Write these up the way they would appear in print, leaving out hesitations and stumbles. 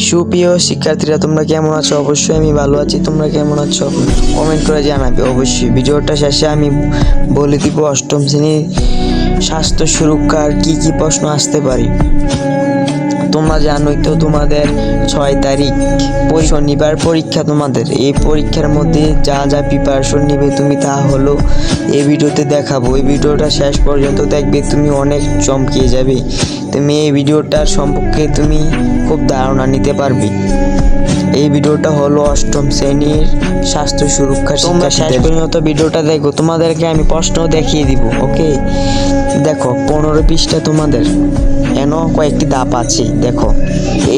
সুপ্রিয় শিক্ষার্থীরা, তোমরা কেমন আছো? অবশ্যই আমি ভালো আছি। তোমরা কেমন আছো কমেন্ট করে জানাবে অবশ্যই। ভিডিওটা শেষে আমি বলে দিব অষ্টম শ্রেণীর স্বাস্থ্য সুরক্ষার কি কি প্রশ্ন আসতে পারে। তোমরা জানোই তো, তোমাদের 6 তারিখ শনিবার পরীক্ষা। তোমাদের এই পরীক্ষার মধ্যে যা যা প্রিপারেশন নিবে তুমি, তা হলো এই ভিডিওতে দেখাবো। এই ভিডিওটা শেষ পর্যন্ত দেখবে, তুমি অনেক চমকে যাবে। তুমি এই ভিডিওটার সম্পর্কে তুমি খুব ধারণা নিতে পারবে। এই ভিডিওটা হলো অষ্টম শ্রেণীর স্বাস্থ্য সুরক্ষা। তোমরা শেষ পর্যন্ত ভিডিওটা দেখো, তোমাদেরকে আমি প্রশ্ন দেখিয়ে দিব। ওকে, দেখো 15 পৃষ্ঠা তোমাদের এন কয়েকটি ধাপ আছে। দেখো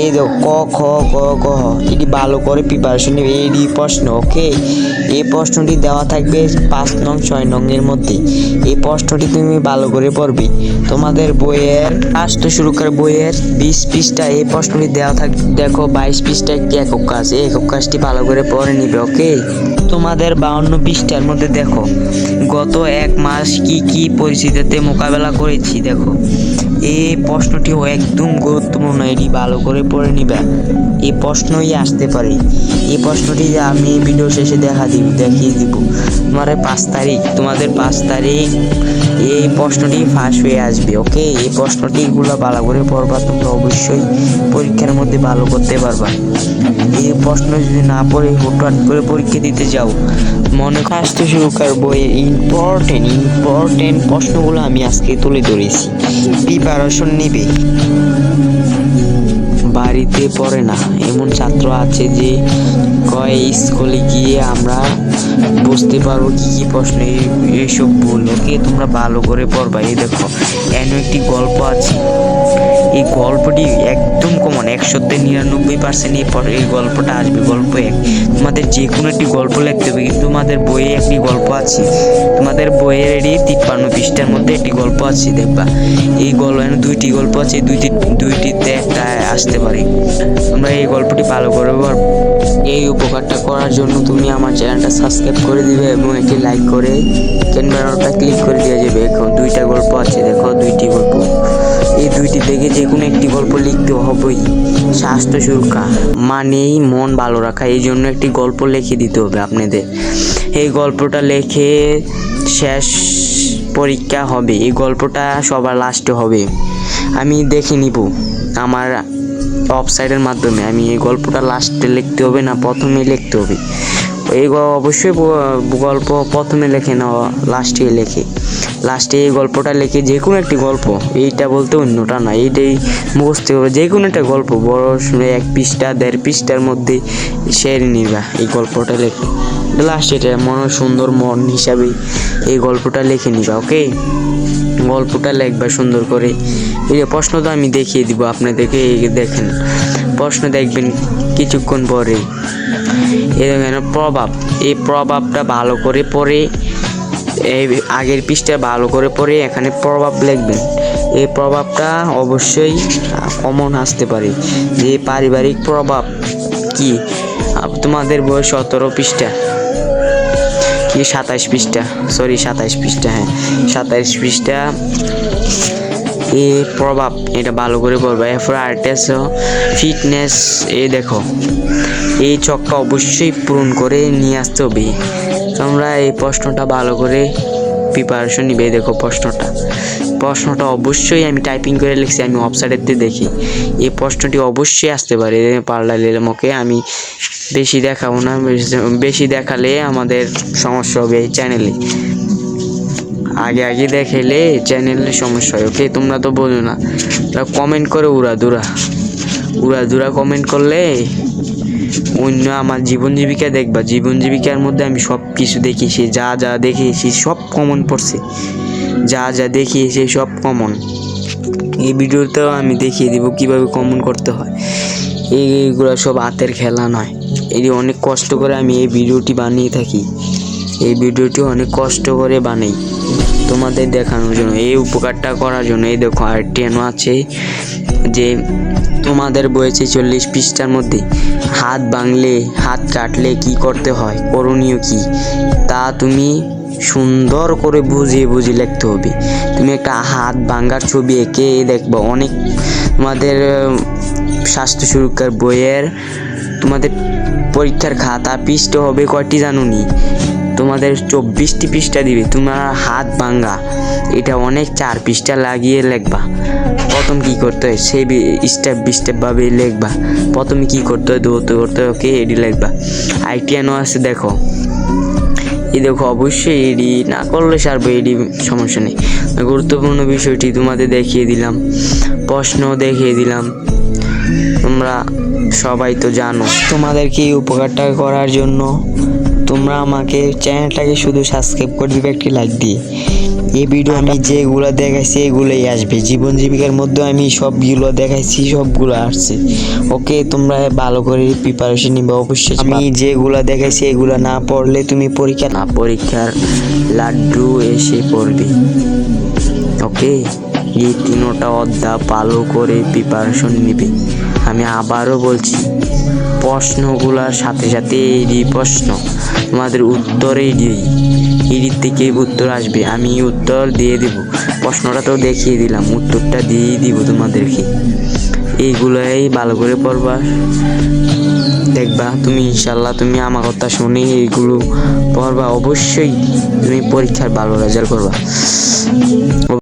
এই দেখো ক খ গ গ হ, এটি ভালো করে প্রিপারেশন নেবে। এই প্রশ্ন, ওকে, এই প্রশ্নটি দেওয়া থাকবে 5 নং 6 নং এর মধ্যে। এই প্রশ্নটি তুমি ভালো করে পড়বে। তোমাদের বইয়ের স্বাস্থ্য সুরক্ষার বইয়ের 20 পৃষ্ঠা এই প্রশ্নটি দেওয়া থাকবে। দেখো 22 পৃষ্ঠা একটি একক কাজ, এই একক কাজটি ভালো করে পড়ে নিবে। ওকে, তোমাদের 52 পৃষ্ঠার মধ্যে দেখো গত 1 মাস কি কি পরিস্থিতিতে মোকাবেলা করেছি। দেখো এই প্রশ্নটিও একদম গুরুত্বপূর্ণ, এটি ভালো করে পড়ে নিবা। এই প্রশ্নই আসতে পারে। এই প্রশ্নটি আমি ভিডিও শেষে দেখিয়ে দিব। তোমাদের 5 তারিখ এই প্রশ্নটি ফাঁস হয়ে আসবে। ওকে, এই প্রশ্নটিগুলো ভালো করে পড়বা। তোমরা অবশ্যই পরীক্ষার মধ্যে ভালো করতে পারবা। এই প্রশ্ন যদি না পড়ে হুটহাট করে পরীক্ষা দিতে যাও, মনে স্বাস্থ্য সুরক্ষার বইয়ে ইম্পর্টেন্ট প্রশ্নগুলো আমি আজকে তুলে ধরেছি। প্রিপারেশন নিবে। বাড়িতে পড়ে না এমন ছাত্র আছে যে কয় স্কুলে গিয়ে আমরা বুঝতে পারবো কি কি প্রশ্ন, এইসব ভুল। ওকে, তোমরা ভালো করে পড়বা। এই দেখো এন একটি গল্প আছে। এই গল্পটি একদম কমন, 100-99% এই গল্পটা আসবে। গল্প 1, তোমাদের যে কোনো একটি গল্প লিখতে হবে। কিন্তু তোমাদের বইয়ে একটি গল্প আছে, তোমাদের বইয়ের 53 পৃষ্ঠার মধ্যে একটি গল্প আছে। দেখবা এই দুইটি গল্প আছে, দুইটিতে একটা আসতে পারে। তোমরা এই গল্পটি ভালো করে পড়বে। এই উপকারটা করার জন্য তুমি আমার চ্যানেলটা সাবস্ক্রাইব করে দিবে এবং একটি লাইক করে ক্যামেরাটা ক্লিক করে দেওয়া যাবে। এখন 2টা গল্প আছে, দেখো 2টি গল্প। এই 2টি থেকে যে কোনো একটি গল্প লিখতে হবেই। স্বাস্থ্য সুরক্ষা মানেই মন ভালো রাখা, এই জন্য একটি গল্প লিখে দিতে হবে আপনাদের। এই গল্পটা লিখে শেষ পরীক্ষা হবে। এই গল্পটা সবার লাস্টে হবে, আমি দেখে নিব আমার ওয়েবসাইটের মাধ্যমে। আমি এই গল্পটা লাস্টে লিখতে হবে না প্রথমেই লিখতে হবে। এই অবশ্যই গল্প প্রথমে লেখে না, লাস্টে এই গল্পটা লিখে যে কোনো একটি গল্প, এইটা বলতে অন্যটা না, এইটাই মুখস্থ হবে। যে কোনো একটা গল্প বড় 1 পৃষ্ঠা 1.5 পৃষ্ঠার মধ্যে সেরে নিবা। এই গল্পটা লিখে লাস্টে এটা সুন্দর মন হিসাবে এই গল্পটা লিখে নিবা। ওকে, গল্পটা লিখবা সুন্দর করে। এই প্রশ্ন তো আমি দেখিয়ে দিব আপনাদেরকে। দেখেন প্রশ্ন দেখবেন কিছুক্ষণ পরে। এখানে প্রভাব, এই প্রভাবটা ভালো করে পড়ে, এই আগের পৃষ্ঠা ভালো করে পড়ে এখানে প্রভাব লিখবেন। এই প্রভাবটা অবশ্যই কমন আসতে পারে। যে পারিবারিক প্রভাব কি, তোমাদের বই 17 পৃষ্ঠা কি 27 পৃষ্ঠা, সরি 27 পৃষ্ঠা, হ্যাঁ 27 পৃষ্ঠা। এই প্রভাব এটা ভালো করে পড়বা। এরপর আর্টেস ফিটনেস, এই দেখো এই ছকটা অবশ্যই পূরণ করে নিয়ে আসতে হবে। তোমরা এই প্রশ্নটা ভালো করে প্রিপারেশন নিবে। দেখো প্রশ্নটা অবশ্যই আমি টাইপিং করে লিখছি, আমি ওয়েবসাইটেতে দেখি। এই প্রশ্নটি অবশ্যই আসতে পারে। পাল্টালে আমাকে আমি বেশি দেখাবো না, বেশি দেখালে আমাদের সমস্যা হবে এই চ্যানেলে। আগে দেখাইলে চ্যানেলে সমস্যা হয়। ওকে, তোমরা তো বোঝো না, কমেন্ট করে উড়াধুরা কমেন্ট করলে অন্য আমার জীবন জীবিকা দেখবা। জীবন জীবিকার মধ্যে আমি সব কিছু দেখিয়েছি, যা দেখিয়েছি সব কমন পড়ছে। যা দেখিয়েছি সব কমন। এই ভিডিওতেও আমি দেখিয়ে দিব কিভাবে কমন করতে হয়। এইগুলো সব হাতের খেলা নয়। এই অনেক কষ্ট করে আমি এই ভিডিওটি বানিয়ে থাকি। এই ভিডিওটি অনেক কষ্ট করে বানাই তোমাদের দেখানোর জন্য, এই উপকারটা করার জন্য। এই দেখো আরেকটি আছে যে তোমাদের বইয়ে 40 পৃষ্ঠার মধ্যে হাত ভাঙলে হাত কাটলে কি করতে হয়, করণীয় কি, তা তুমি সুন্দর করে বুঝিয়ে লিখতে হবে। তুমি একটা হাত ভাঙার ছবি এঁকে দেখবা, অনেক তোমাদের স্বাস্থ্য সুরক্ষার বইয়ের তোমাদের পরীক্ষার খাতা পৃষ্ঠা হবে কয়টি জানুনি? তোমাদের 24টি পৃষ্ঠা দিবে। তোমার হাত ভাঙ্গা, এটা অনেক 4 পৃষ্ঠা লাগিয়ে লিখবা। প্রথম কি করতে হয় সেই স্টেপ ভাবে লিখবা। প্রথমে কি করতে হয় দৌড়তে করতে হয়, ওকে এডি লিখবা। আইটিএনও আছে দেখো, এই দেখো অবশ্যই এডি না করলে সারবো, এডি সমস্যা নেই। গুরুত্বপূর্ণ বিষয়টি তোমাদের দেখিয়ে দিলাম, প্রশ্ন দেখিয়ে দিলাম, তোমরা সবাই তো জানো। তোমাদেরকে এই উপকারটা করার জন্য তোমরা আমাকে চ্যানেলটাকে শুধু সাবস্ক্রাইব করে দিবে একটি লাইক দিয়ে। এই ভিডিও আমি যেগুলো দেখাইছি এগুলোই আসবে, জীবন জীবিকার মধ্যে আমি সবগুলো দেখাইছি, সবগুলো আসছে। ওকে, তোমরা ভালো করে প্রিপারেশন নিবে অবশ্যই। আমি যেগুলো দেখাইছি এগুলো না পড়লে তুমি পরীক্ষার লাড্ডু এসে পড়বে। ওকে, এই 3টা অধ্যায় ভালো করে প্রিপারেশন নিবে। আমি আবারও বলছি, প্রশ্নগুলোর সাথে সাথে এই প্রশ্ন তোমাদের উত্তর এডির থেকে উত্তর আসবে, আমি উত্তর দিয়ে দেব। প্রশ্নটা তো দেখিয়ে দিলাম, উত্তরটা দিয়ে দিব তোমাদেরকে। এইগুলোই ভালো করে পড়বা, দেখবা তুমি ইনশাল্লাহ তুমি আমার কথা শুনে এইগুলো পড়বা, অবশ্যই তুমি পরীক্ষার ভালো রেজাল্ট করবা।